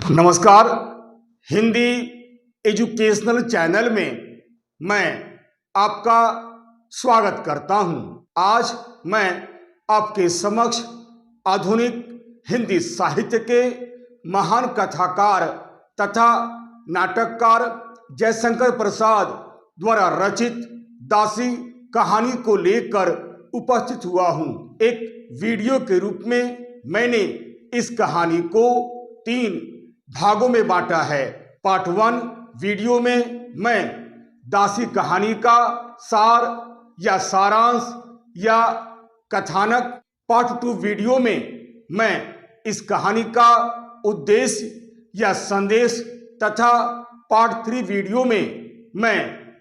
नमस्कार। Hindi educational channel में मैं आपका स्वागत करता हूं। आज मैं आपके समक्ष आधुनिक हिंदी साहित्य के महान कथाकार तथा नाटककार जयशंकर प्रसाद द्वारा रचित दासी कहानी को लेकर उपस्थित हुआ हूं। एक वीडियो के रूप में मैंने इस कहानी को 3 भागों में बांटा है। पार्ट 1 वीडियो में मैं दासी कहानी का सार या सारांश या कथानक, पार्ट 2 वीडियो में मैं इस कहानी का उद्देश्य या संदेश तथा पार्ट 3 वीडियो में मैं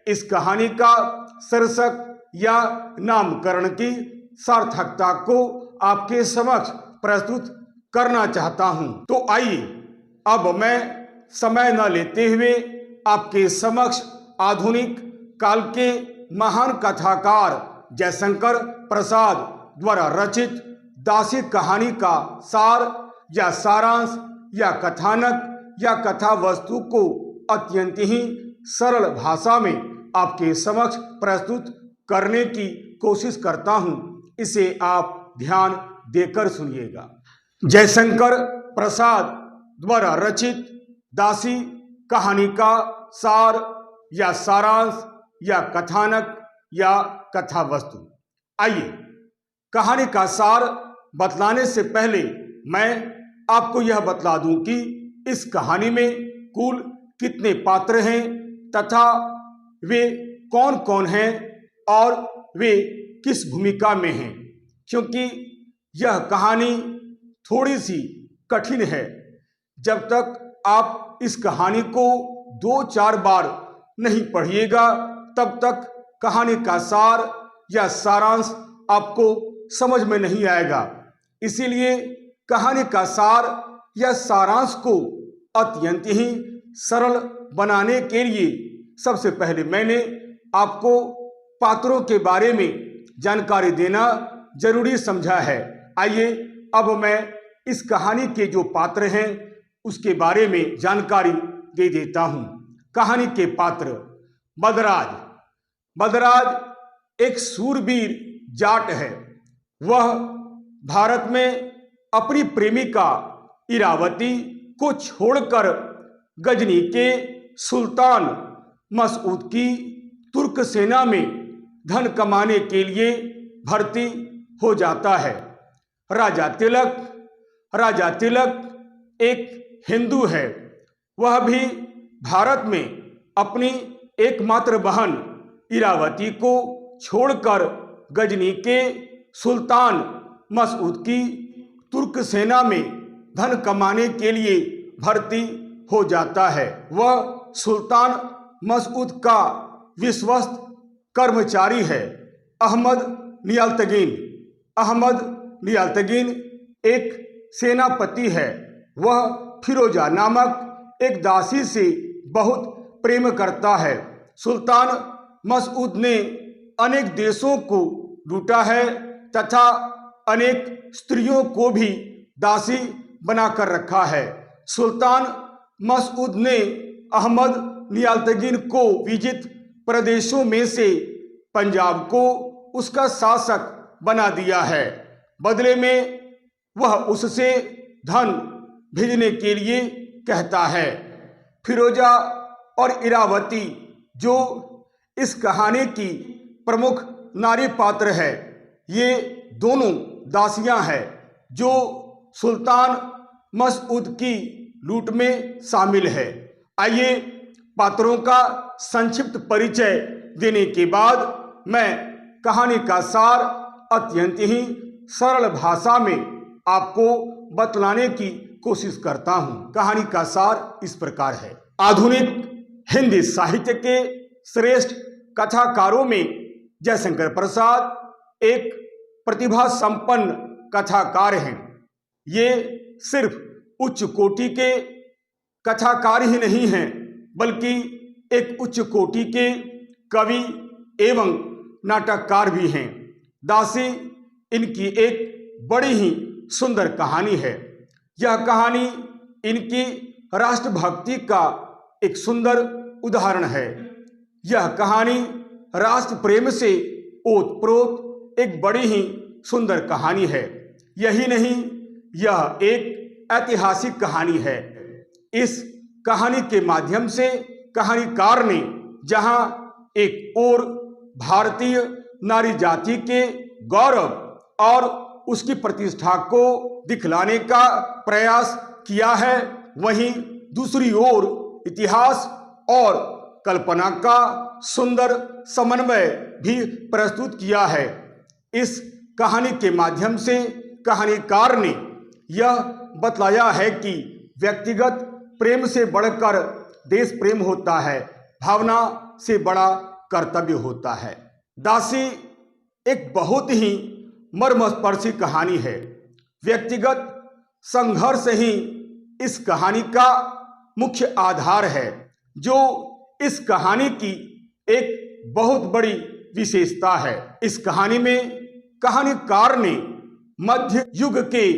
इस कहानी का शीर्षक या नामकरण की सार्थकता को आपके समक्ष प्रस्तुत करना चाहता हूं। तो आइए अब मैं समय न लेते हुए आपके समक्ष आधुनिक काल के महान कथाकार जयशंकर प्रसाद द्वारा रचित दासी कहानी का सार या सारांश या कथानक या कथा वस्तु को अत्यंत ही सरल भाषा में आपके समक्ष प्रस्तुत करने की कोशिश करता हूं। इसे आप ध्यान देकर सुनिएगा। जयशंकर प्रसाद द्वारा रचित दासी कहानी का सार या सारांश या कथानक या कथा वस्तु। आइए कहानी का सार बतलाने से पहले मैं आपको यह बतला दूं कि इस कहानी में कुल कितने पात्र हैं तथा वे कौन कौन हैं और वे किस भूमिका में हैं, क्योंकि यह कहानी थोड़ी सी कठिन है। जब तक आप इस कहानी को 2-4 बार नहीं पढ़िएगा तब तक कहानी का सार या सारांश आपको समझ में नहीं आएगा। इसीलिए कहानी का सार या सारांश को अत्यंत ही सरल बनाने के लिए सबसे पहले मैंने आपको पात्रों के बारे में जानकारी देना जरूरी समझा है। आइए अब मैं इस कहानी के जो पात्र हैं उसके बारे में जानकारी दे देता हूं। कहानी के पात्र बदराज। बदराज एक सूरवीर जाट है। वह भारत में अपनी प्रेमिका इरावती को छोड़कर गजनी के सुल्तान मसऊद की तुर्क सेना में धन कमाने के लिए भर्ती हो जाता है। राजा तिलक एक हिंदू है। वह भी भारत में अपनी एकमात्र बहन इरावती को छोड़कर गजनी के सुल्तान मसऊद की तुर्क सेना में धन कमाने के लिए भर्ती हो जाता है। वह सुल्तान मसऊद का विश्वस्त कर्मचारी है। अहमद नियाल्तगीन एक सेनापति है। वह फिरोजा नामक एक दासी से बहुत प्रेम करता है। सुल्तान मसऊद ने अनेक देशों को लूटा है तथा अनेक स्त्रियों को भी दासी बनाकर रखा है। सुल्तान मसऊद ने अहमद नियाल्तगीन को विजित प्रदेशों में से पंजाब को उसका शासक बना दिया है। बदले में वह उससे धन भेजने के लिए कहता है। फिरोजा और इरावती जो इस कहानी की प्रमुख नारी पात्र है, ये दोनों दासियां हैं जो सुल्तान मसऊद की लूट में शामिल है। आइए पात्रों का संक्षिप्त परिचय देने के बाद मैं कहानी का सार अत्यंत ही सरल भाषा में आपको बतलाने की कोशिश करता हूं। कहानी का सार इस प्रकार है। आधुनिक हिंदी साहित्य के श्रेष्ठ कथाकारों में जयशंकर प्रसाद एक प्रतिभा संपन्न कथाकार हैं। ये सिर्फ उच्च कोटि के कथाकार ही नहीं हैं, बल्कि एक उच्च कोटि के कवि एवं नाटककार भी हैं। दासी इनकी एक बड़ी ही सुंदर कहानी है। यह कहानी इनकी राष्ट्रभक्ति का एक सुंदर उदाहरण है। यह कहानी राष्ट्र प्रेम से ओतप्रोत एक बड़ी ही सुंदर कहानी है। यही नहीं, यह एक ऐतिहासिक कहानी है। इस कहानी के माध्यम से कहानीकार ने जहां एक ओर भारतीय नारी जाति के गौरव और उसकी प्रतिष्ठा को दिखलाने का प्रयास किया है, वहीं दूसरी ओर इतिहास और कल्पना का सुंदर समन्वय भी प्रस्तुत किया है। इस कहानी के माध्यम से कहानीकार ने यह बतलाया है कि व्यक्तिगत प्रेम से बढ़कर देश प्रेम होता है, भावना से बड़ा कर्तव्य होता है। दासी एक बहुत ही मर्मस्पर्शी कहानी है। व्यक्तिगत संघर्ष ही इस कहानी का मुख्य आधार है, जो इस कहानी की एक बहुत बड़ी विशेषता है। इस कहानी में कहानीकार ने मध्य युग के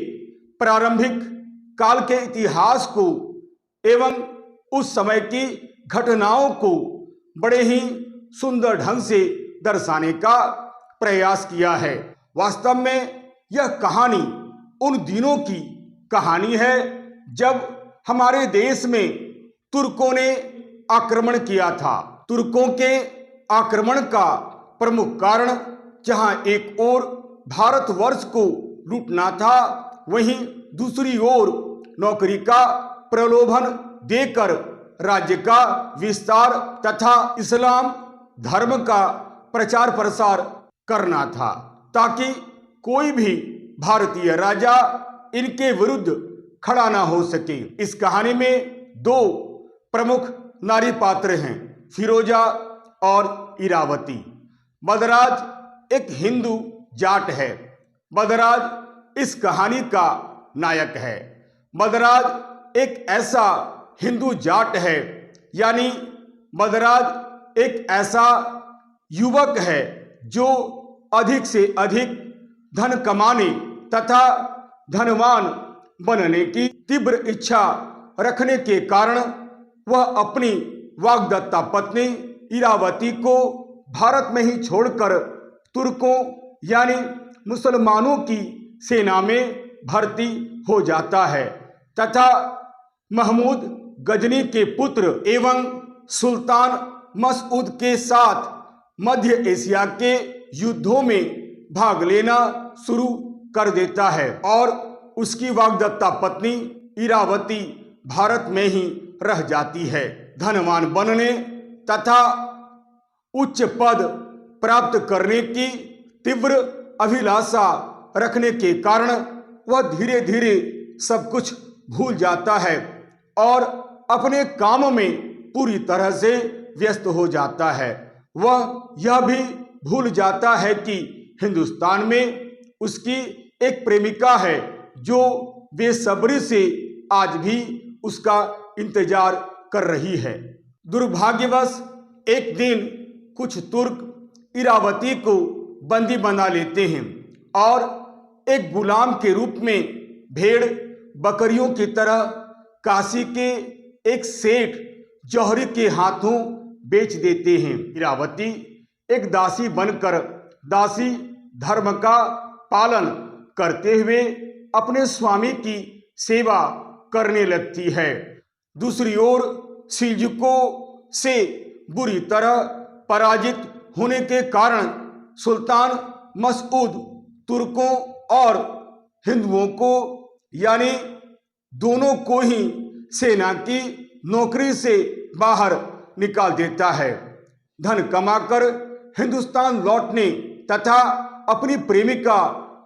प्रारंभिक काल के इतिहास को एवं उस समय की घटनाओं को बड़े ही सुंदर ढंग से दर्शाने का प्रयास किया है। वास्तव में यह कहानी उन दिनों की कहानी है जब हमारे देश में तुर्कों ने आक्रमण किया था। तुर्कों के आक्रमण का प्रमुख कारण जहां एक ओर भारतवर्ष को लूटना था, वहीं दूसरी ओर नौकरी का प्रलोभन देकर राज्य का विस्तार तथा इस्लाम धर्म का प्रचार प्रसार करना था, ताकि कोई भी भारतीय राजा इनके विरुद्ध खड़ा ना हो सके। इस कहानी में दो प्रमुख नारी पात्र हैं, फिरोजा और इरावती। बलराज एक हिंदू जाट है। बलराज इस कहानी का नायक है। बलराज एक ऐसा हिंदू जाट है, यानी बलराज एक ऐसा युवक है जो अधिक से अधिक धन कमाने तथा धनवान बनने की तीव्र इच्छा रखने के कारण वह अपनी वाग्दत्ता पत्नी इरावती को भारत में ही छोड़कर तुर्कों यानी मुसलमानों की सेना में भर्ती हो जाता है तथा महमूद गजनी के पुत्र एवं सुल्तान मसऊद के साथ मध्य एशिया के युद्धों में भाग लेना शुरू कर देता है और उसकी वाग्दत्ता पत्नी इरावती भारत में ही रह जाती है। धनवान बनने तथा उच्च पद प्राप्त करने की तीव्र अभिलाषा रखने के कारण वह धीरे धीरे सब कुछ भूल जाता है और अपने काम में पूरी तरह से व्यस्त हो जाता है। वह यह भी भूल जाता है कि हिंदुस्तान में उसकी एक प्रेमिका है जो बेसब्री से आज भी उसका इंतजार कर रही है। दुर्भाग्यवश एक दिन कुछ तुर्क इरावती को बंदी बना लेते हैं और एक गुलाम के रूप में भेड़ बकरियों की तरह काशी के एक सेठ जौहरी के हाथों बेच देते हैं। इरावती एक दासी बनकर दासी धर्म का पालन करते हुए अपने स्वामी की सेवा करने लगती है। दूसरी ओर सिल्जुकों से बुरी तरह पराजित होने के कारण सुल्तान मसऊद तुर्कों और हिंदुओं को यानी दोनों को ही सेना की नौकरी से बाहर निकाल देता है। धन कमाकर हिंदुस्तान लौटने तथा अपनी प्रेमिका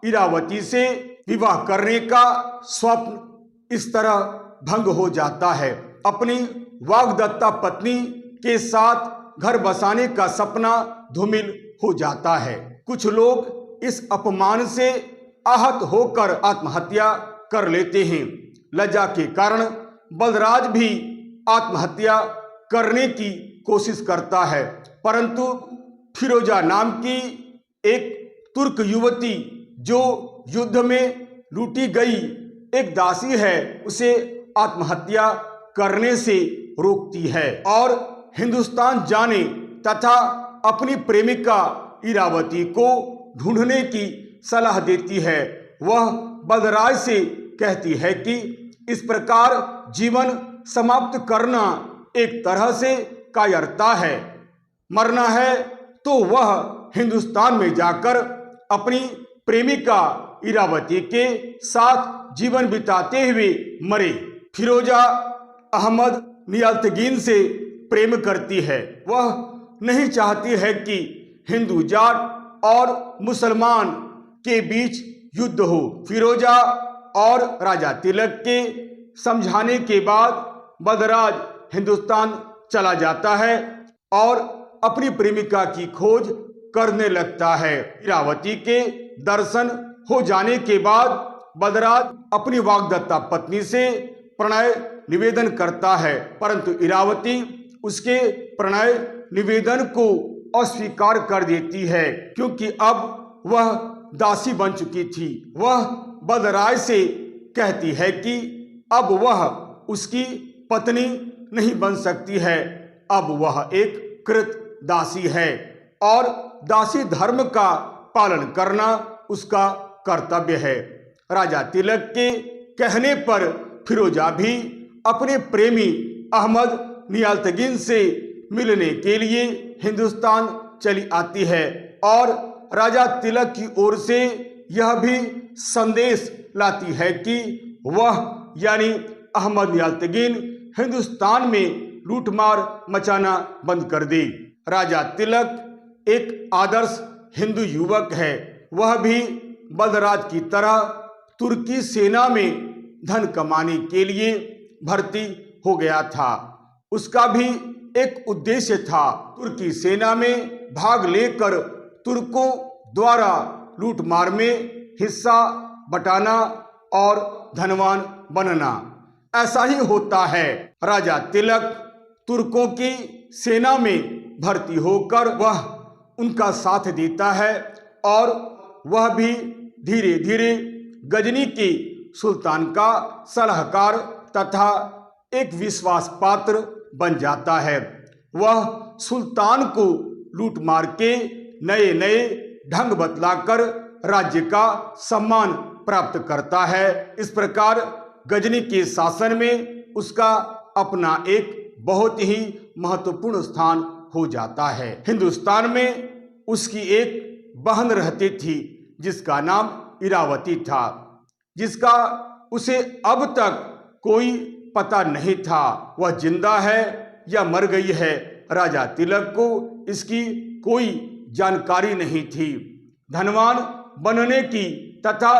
इरावती से विवाह करने का स्वप्न इस तरह भंग हो जाता है। अपनी वाग्दत्ता पत्नी के साथ घर बसाने का सपना धूमिल हो जाता है। कुछ लोग इस अपमान से आहत होकर आत्महत्या कर लेते हैं। लज्जा के कारण बलराज भी आत्महत्या करने की कोशिश करता है, परंतु फिरोजा नाम की एक तुर्क युवती जो युद्ध में लूटी गई एक दासी है, उसे आत्महत्या करने से रोकती है और हिंदुस्तान जाने तथा अपनी प्रेमिका इरावती को ढूंढने की सलाह देती है। वह बलराज से कहती है कि इस प्रकार जीवन समाप्त करना एक तरह से कायरता है। मरना है तो वह हिंदुस्तान में जाकर अपनी प्रेमिका इरावती के साथ जीवन बिताते हुए मरे। फिरोजा अहमद नियाल्तगीन से प्रेम करती है। वह नहीं चाहती है कि हिंदू जाट और मुसलमान के बीच युद्ध हो। फिरोजा और राजा तिलक के समझाने के बाद बलराज हिंदुस्तान चला जाता है और अपनी प्रेमिका की खोज करने लगता है। इरावती के दर्शन हो जाने के बाद बलराज अपनी वाग्दत्ता पत्नी से प्रणय निवेदन करता है, परंतु इरावती उसके प्रणय निवेदन को अस्वीकार कर देती है, क्योंकि अब वह दासी बन चुकी थी। वह बलराज से कहती है कि अब वह उसकी पत्नी नहीं बन सकती है, अब वह एक कृत दासी है और दासी धर्म का पालन करना उसका कर्तव्य है। राजा तिलक के कहने पर फिरोजा भी अपने प्रेमी अहमद नियाल्तगीन से मिलने के लिए हिंदुस्तान चली आती है और राजा तिलक की ओर से यह भी संदेश लाती है कि वह यानी अहमद नियाल्तगीन हिंदुस्तान में लूटमार मचाना बंद कर दे। राजा तिलक एक आदर्श हिंदू युवक है। वह भी बलराज की तरह तुर्की सेना में धन कमाने के लिए भर्ती हो गया था। उसका भी एक उद्देश्य था, तुर्की सेना में भाग लेकर तुर्कों द्वारा लूटमार में हिस्सा बटाना और धनवान बनना। ऐसा ही होता है। राजा तिलक तुर्कों की सेना में भर्ती होकर वह उनका साथ देता है और वह भी धीरे धीरे गजनी की सुल्तान का सलाहकार तथा एक विश्वास पात्र बन जाता है। वह सुल्तान को लूट मार के नए नए ढंग बतलाकर राज्य का सम्मान प्राप्त करता है। इस प्रकार गजनी के शासन में उसका अपना एक बहुत ही महत्वपूर्ण स्थान हो जाता है। हिंदुस्तान में उसकी एक बहन रहती थी जिसका नाम इरावती था, जिसका उसे अब तक कोई पता नहीं था वह जिंदा है या मर गई है। राजा तिलक को इसकी कोई जानकारी नहीं थी। धनवान बनने की तथा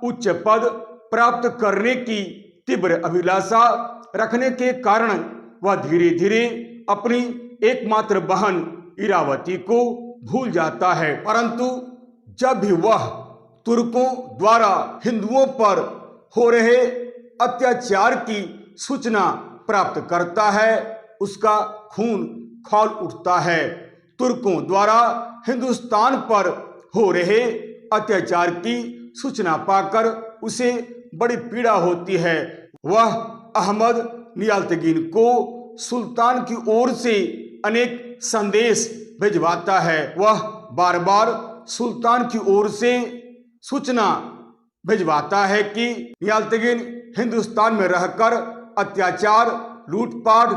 उच्च पद प्राप्त करने की तीव्र अभिलाषा रखने के कारण वह धीरे धीरे अपनी एकमात्र बहन इरावती को भूल जाता है। परंतु जब भी वह तुर्कों द्वारा हिंदुओं पर हो रहे अत्याचार की सूचना प्राप्त करता है, उसका खून खौल उठता है। तुर्कों द्वारा हिंदुस्तान पर हो रहे अत्याचार की सूचना पाकर उसे बड़ी पीड़ा होती है। वह अहमद नियाल्तगीन को सुल्तान की ओर से अनेक संदेश भिजवाता है। वह बार बार सुल्तान की ओर से सूचना भिजवाता है कि नियाल्तगीन हिंदुस्तान में रहकर अत्याचार लूटपाट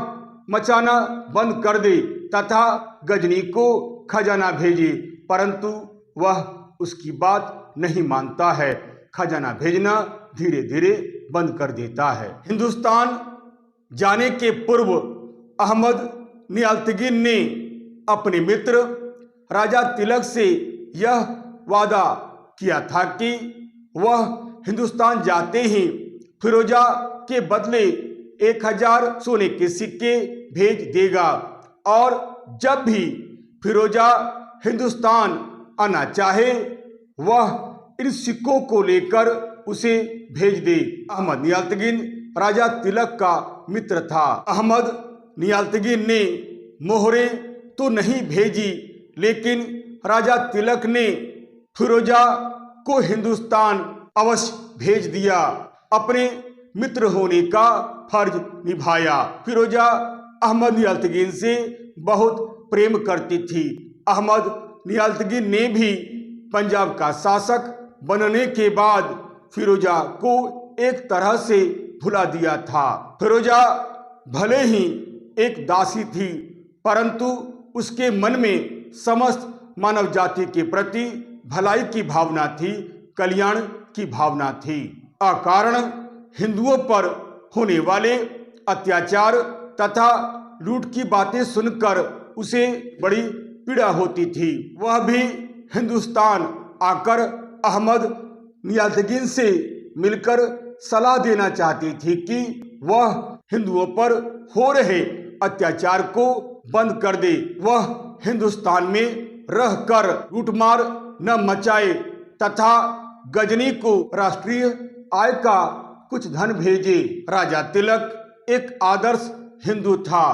मचाना बंद कर दे तथा गजनी को खजाना भेजे, परंतु वह उसकी बात नहीं मानता है। खजाना भेजना धीरे धीरे बंद कर देता है। हिंदुस्तान जाने के पूर्व अहमद नियाल्तगीन ने अपने मित्र राजा तिलक से यह वादा किया था कि वह हिंदुस्तान जाते ही फिरोजा के बदले 1000 सोने के सिक्के भेज देगा और जब भी फिरोजा हिंदुस्तान आना चाहे वह इन सिक्कों को लेकर उसे भेज दे। अहमद नियाल्तगीन राजा तिलक का मित्र था। अहमद नियाल्तगीन ने मोहरे तो नहीं भेजी, लेकिन राजा तिलक ने फिरोजा को हिंदुस्तान अवश्य भेज दिया। अपने मित्र होने का फर्ज निभाया। फिरोजा अहमद नियाज़ुद्दीन से बहुत प्रेम करती थी। अहमद नियाज़ुद्दीन ने भी पंजाब का शासक बनने के बाद फिरोजा को एक तरह से भुला दिया था। फिरोजा भले ही एक दासी थी, परंतु उसके मन में समस्त मानव जाति के प्रति भलाई की भावना थी, कल्याण की भावना थी। अकारण हिंदुओं पर होने वाले अत्याचार तथा लूट की बातें सुनकर उसे बड़ी पीड़ा होती थी। वह भी हिंदुस्तान आकर अहमद नियाज़ुद्दीन से मिलकर सलाह देना चाहती थी कि वह हिंदुओं पर हो रहे अत्याचार को बंद कर दे, वह हिंदुस्तान में रहकर लूटमार न मचाए तथा गजनी को राष्ट्रीय आय का कुछ धन भेजे। राजा तिलक एक आदर्श हिंदू था।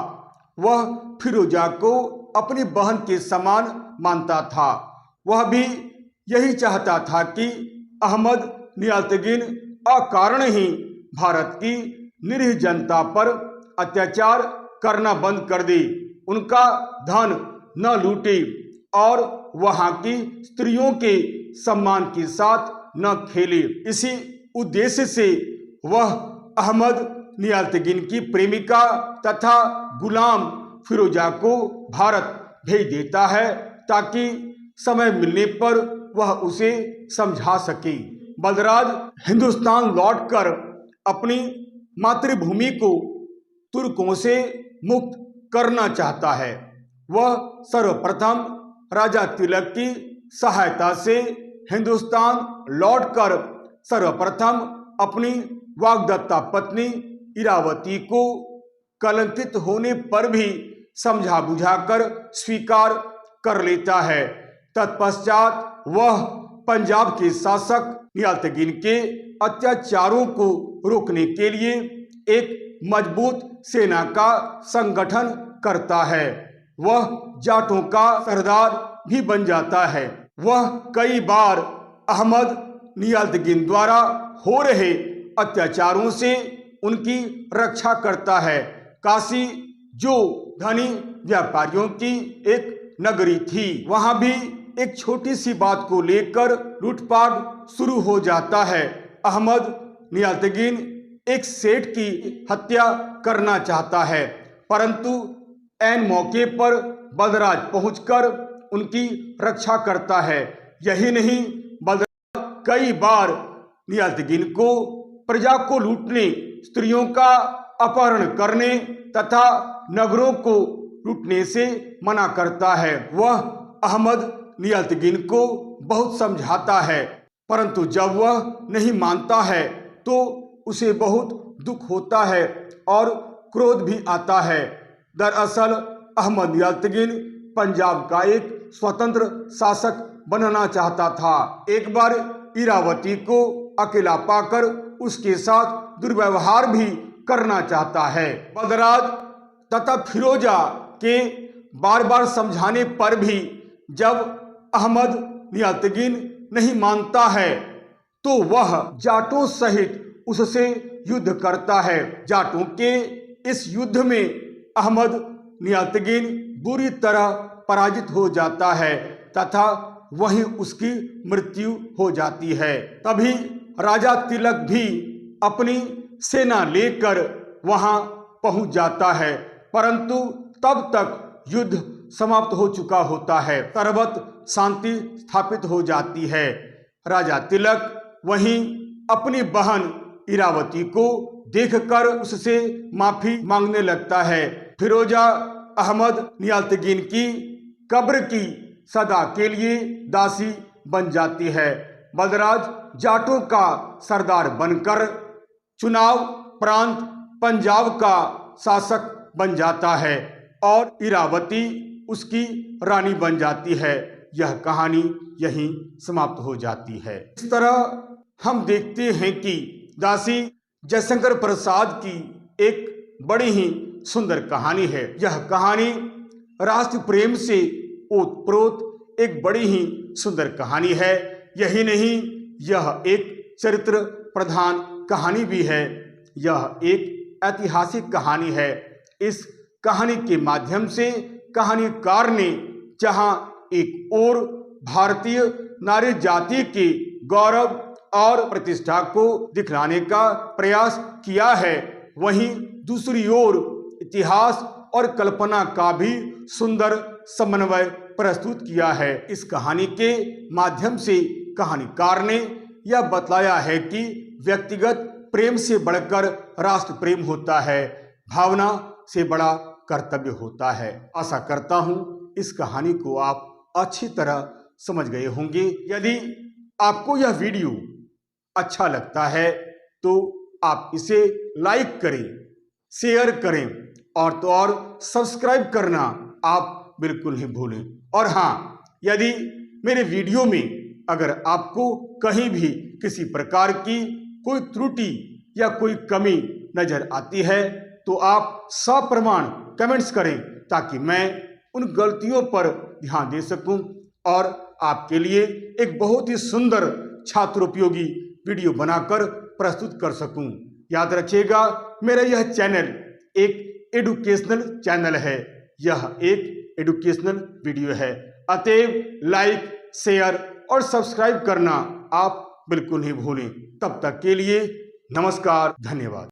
वह फिरोजा को अपनी बहन के समान मानता था। वह भी यही चाहता था कि अहमद नियाज़ुद्दीन अकारण ही भारत की निरीह जनता पर अत्याचार करना बंद कर दे, उनका धन न लूटे और वहां की स्त्रियों के सम्मान के साथ न खेले। इसी उद्देश्य से वह अहमद नियाज़ुद्दीन की प्रेमिका तथा गुलाम फिरोजा को भारत भेज देता है ताकि समय मिलने पर वह उसे समझा सके। बलराज हिंदुस्तान लौटकर अपनी मातृभूमि को तुर्कों से मुक्त करना चाहता है। वह सर्वप्रथम राजा तिलक की सहायता से हिंदुस्तान लौटकर सर्वप्रथम अपनी वाग्दत्ता पत्नी इरावती को कलंकित होने पर भी समझा बुझाकर स्वीकार कर लेता है। तत्पश्चात वह पंजाब के शासक नियाज़ुद्दीन के अत्याचारों को रोकने के लिए एक मजबूत सेना का संगठन करता है। वह जाटों का सरदार भी बन जाता है। वह कई बार अहमद नियाज़ुद्दीन द्वारा हो रहे अत्याचारों से उनकी रक्षा करता है। काशी जो धनी व्यापारियों की एक नगरी थी, वहां भी एक छोटी सी बात को लेकर लूटपाट शुरू हो जाता है। अहमद नियाज़ुद्दीन एक सेठ की हत्या करना चाहता है, परंतु ऐन मौके पर बलराज पहुंचकर उनकी रक्षा करता है। यही नहीं, बलराज कई बार नियाज़ुद्दीन को प्रजा को लूटने, स्त्रियों का अपहरण करने तथा नगरों को लूटने से मना करता है। वह अहमद नियाज़ुद्दीन को बहुत समझाता है, परंतु जब वह नहीं मानता है तो उसे बहुत दुख होता है और क्रोध भी आता है। दरअसल अहमद नियाज़ुद्दीन पंजाब का एक स्वतंत्र शासक बनना चाहता था। एक बार इरावती को अकेला पाकर उसके साथ दुर्व्यवहार भी करना चाहता है। बलराज तथा फिरोजा के बार बार समझाने पर भी जब अहमद नियाज़ुद्दीन नहीं मानता है तो वह जाटों सहित उससे युद्ध करता है। जाटों के इस युद्ध में अहमद नियाज़ुद्दीन बुरी तरह पराजित हो जाता है तथा वहीं उसकी मृत्यु हो जाती है। तभी राजा तिलक भी अपनी सेना लेकर वहां पहुंच जाता है, परंतु तब तक युद्ध समाप्त हो चुका होता है। सर्वत्र शांति स्थापित हो जाती है। राजा तिलक वहीं अपनी बहन इरावती को देखकर उससे माफी मांगने लगता है। फिरोजा अहमद नियाज़ुद्दीन की कब्र की सदा के लिए दासी बन जाती है। बलराज जाटों का सरदार बनकर चुनाव प्रांत पंजाब का शासक बन जाता है और इरावती उसकी रानी बन जाती है। यह कहानी यहीं समाप्त हो जाती है। इस तरह हम देखते हैं कि दासी जयशंकर प्रसाद की एक बड़ी ही सुंदर कहानी है। यह कहानी राष्ट्र प्रेम से ओतप्रोत एक बड़ी ही सुंदर कहानी है। यही नहीं, यह एक चरित्र प्रधान कहानी भी है। यह एक ऐतिहासिक कहानी है। इस कहानी के माध्यम से कहानीकार ने जहां एक ओर भारतीय नारी जाति के गौरव और प्रतिष्ठा को दिखलाने का प्रयास किया है, वहीं दूसरी ओर इतिहास और कल्पना का भी सुंदर समन्वय प्रस्तुत किया है। इस कहानी के माध्यम से कहानीकार ने यह बतलाया है कि व्यक्तिगत प्रेम से बढ़कर राष्ट्र प्रेम होता है, भावना से बड़ा कर्तव्य होता है। आशा करता हूं इस कहानी को आप अच्छी तरह समझ गए होंगे। यदि आपको यह वीडियो अच्छा लगता है तो आप इसे लाइक करें, शेयर करें और तो और सब्सक्राइब करना आप बिल्कुल नहीं भूलें। और हाँ, यदि मेरे वीडियो में अगर आपको कहीं भी किसी प्रकार की कोई त्रुटि या कोई कमी नजर आती है तो आप सप्रमाण कमेंट्स करें ताकि मैं उन गलतियों पर ध्यान दे सकूं और आपके लिए एक बहुत ही सुंदर छात्रोपयोगी वीडियो बनाकर प्रस्तुत कर सकूं। याद रखिएगा, मेरा यह चैनल एक एजुकेशनल चैनल है, यह एक एजुकेशनल वीडियो है। अतएव लाइक, शेयर और सब्सक्राइब करना आप बिल्कुल नहीं भूलें। तब तक के लिए नमस्कार, धन्यवाद।